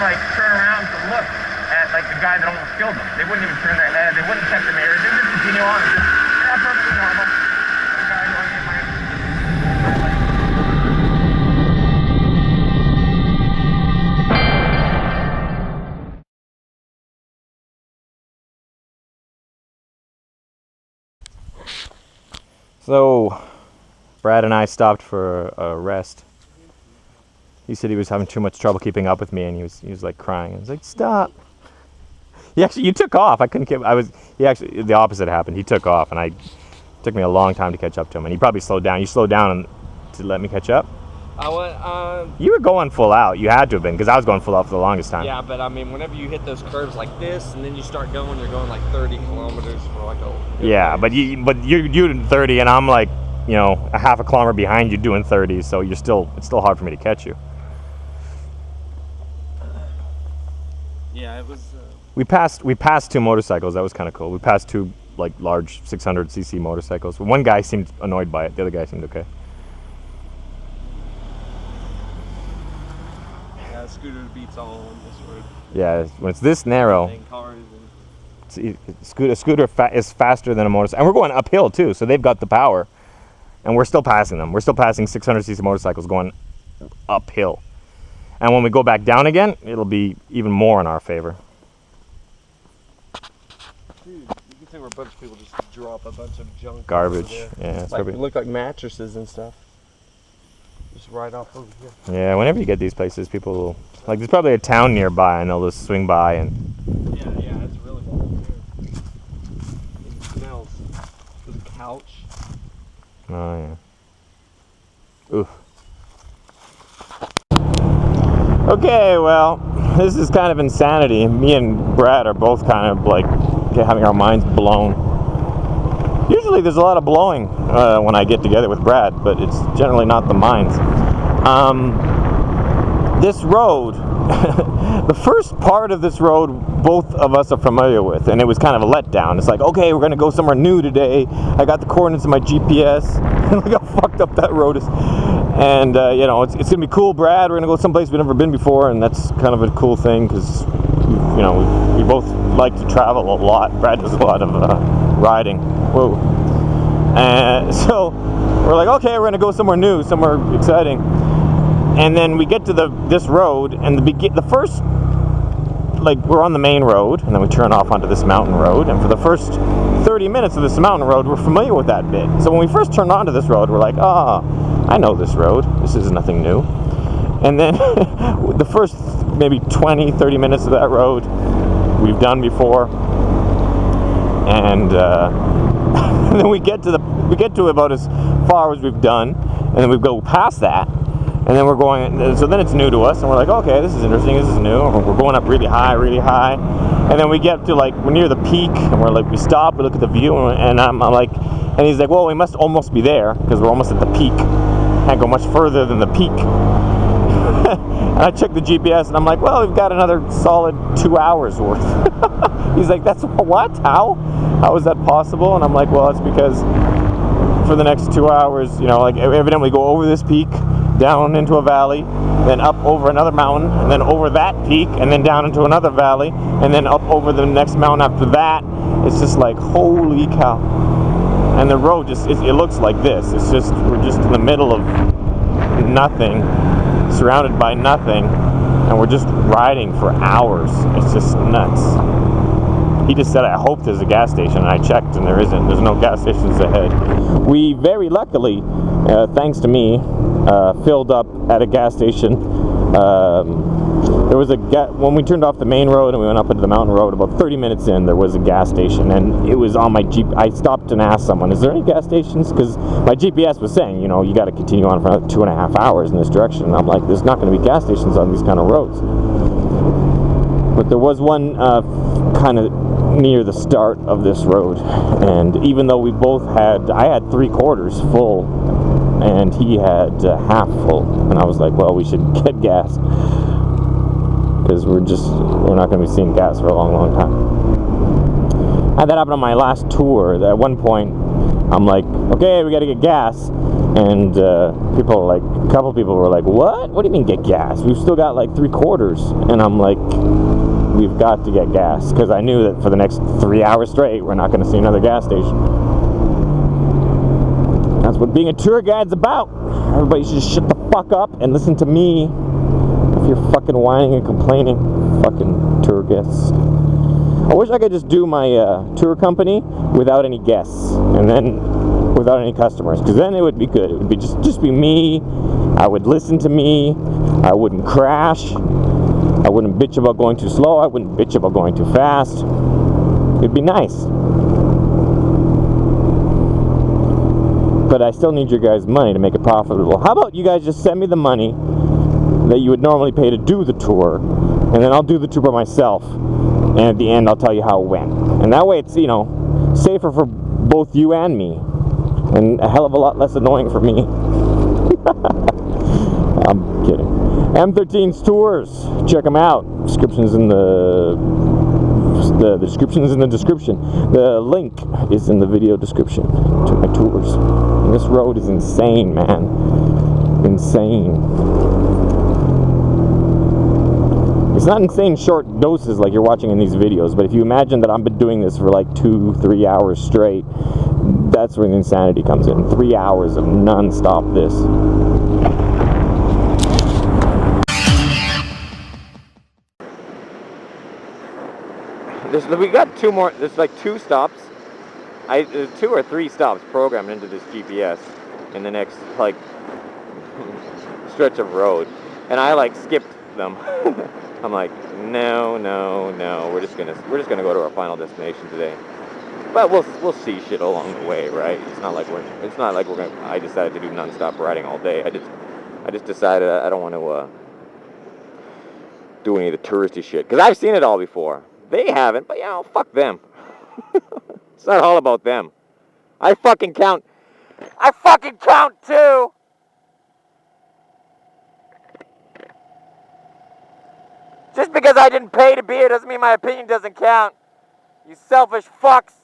like turn around to look at like the guy that almost killed them. They wouldn't even turn their head. They wouldn't check the mirrors. They would just continue on. Just, yeah, perfectly normal. The guy going in my. So, Brad and I stopped for a rest. He said he was having too much trouble keeping up with me, and he was like crying. I was like, stop. You took off. I couldn't keep. The opposite happened. He took off, and it took me a long time to catch up to him. And he probably slowed down. You slowed down to let me catch up. I went. You were going full out. You had to have been, because I was going full out for the longest time. Yeah, but I mean, whenever you hit those curves like this, and then you start going, you're going like 30 kilometers for like a. Yeah, but you're doing 30, and I'm like, a half a kilometer behind you doing 30. So it's still hard for me to catch you. Yeah, it was. We passed two motorcycles. That was kind of cool. We passed two like large 600cc motorcycles. One guy seemed annoyed by it. The other guy seemed okay. Yeah, scooter beats all on this road. Yeah, when it's this narrow, And cars and... a scooter is faster than a motorcycle. And we're going uphill too, so they've got the power. And we're still passing them. We're still passing 600cc motorcycles going uphill. And when we go back down again, it'll be even more in our favor. Dude, you can see where a bunch of people just drop a bunch of junk. Garbage. Yeah, it's Like, probably... it looked like mattresses and stuff. Just right off over here. Yeah, whenever you get these places, people will... Like, there's probably a town nearby, and they'll just swing by and... Yeah, it's really cool. It smells. There's a couch. Oh, yeah. Ooh. Okay, well, this is kind of insanity. Me and Brad are both kind of like having our minds blown. Usually there's a lot of blowing when I get together with Brad, but it's generally not the minds. This road, the first part of this road, both of us are familiar with, and it was kind of a letdown. It's like, okay, we're going to go somewhere new today. I got the coordinates of my GPS. Look how fucked up that road is. And, it's going to be cool, Brad. We're going to go someplace we've never been before, and that's kind of a cool thing because, we both like to travel a lot. Brad does a lot of riding. Whoa. And so we're like, okay, we're going to go somewhere new, somewhere exciting. And then we get to this road, and the first, like, we're on the main road, and then we turn off onto this mountain road, and for the first 30 minutes of this mountain road, we're familiar with that bit. So when we first turned onto this road, we're like, I know this road. This is nothing new. And then the first maybe 20, 30 minutes of that road, we've done before. And then we get to about as far as we've done, and then we go past that. And then we're going, so then it's new to us, and we're like, okay, this is interesting, this is new. We're going up really high, and then we get to, like, we're near the peak, and we're like, we stop, we look at the view, and I'm like, and he's like, well, we must almost be there, because we're almost at the peak. Can't go much further than the peak. And I checked the GPS, and I'm like, well, we've got another solid 2 hours worth. He's like, that's what? How is that possible? And I'm like, well, it's because for the next 2 hours, evidently go over this peak, down into a valley, then up over another mountain, and then over that peak, and then down into another valley, and then up over the next mountain after that. It's just like, holy cow. And the road it looks like this. It's just, we're just in the middle of nothing, surrounded by nothing, and we're just riding for hours. It's just nuts. He just said, I hope there's a gas station, and I checked, and there isn't. There's no gas stations ahead. We very luckily, thanks to me, filled up at a gas station. There was when we turned off the main road and we went up into the mountain road, about 30 minutes in, there was a gas station, and it was on my Jeep. I stopped and asked someone, is there any gas stations? Because my GPS was saying, you got to continue on for another 2.5 hours in this direction. And I'm like, there's not going to be gas stations on these kind of roads. But there was one kind of near the start of this road, and even though I had 3/4 full, and he had half full, and I was like, well, we should get gas, because we're not going to be seeing gas for a long time. I had that happen on my last tour. At one point, I'm like, okay, we got to get gas, And people are like, a couple people were like, what? What do you mean get gas? We've still got like 3/4. And I'm like, we've got to get gas, because I knew that for the next 3 hours straight, we're not going to see another gas station. That's what being a tour guide's about. Everybody should just shut the fuck up and listen to me. If you're fucking whining and complaining, fucking tour guests. I wish I could just do my tour company without any guests, and then without any customers, because then it would be good. It would be just be me. I would listen to me. I wouldn't crash. I wouldn't bitch about going too slow. I wouldn't bitch about going too fast. It'd be nice. But I still need your guys' money to make it profitable. How about you guys just send me the money that you would normally pay to do the tour, and then I'll do the tour by myself, and at the end I'll tell you how it went. And that way it's, you know, safer for both you and me, and a hell of a lot less annoying for me. I'm kidding. M13's tours, check them out. Description's in the description's in the description. The link is in the video description to my tours. And this road is insane, man. Insane. It's not insane short doses like you're watching in these videos, but if you imagine that I've been doing this for like 2-3 hours straight, that's where the insanity comes in. 3 hours of non-stop this. We got 2 more. There's like 2 stops. There's 2 or 3 stops programmed into this GPS in the next like stretch of road, and I like skipped them. I'm like, no. We're just gonna go to our final destination today. But we'll see shit along the way, right? It's not like we're gonna. I decided to do non-stop riding all day. I just decided I don't want to do any of the touristy shit, because I've seen it all before. They haven't, but you know, fuck them. It's not all about them. I fucking count too. Just because I didn't pay to be here doesn't mean my opinion doesn't count. You selfish fucks.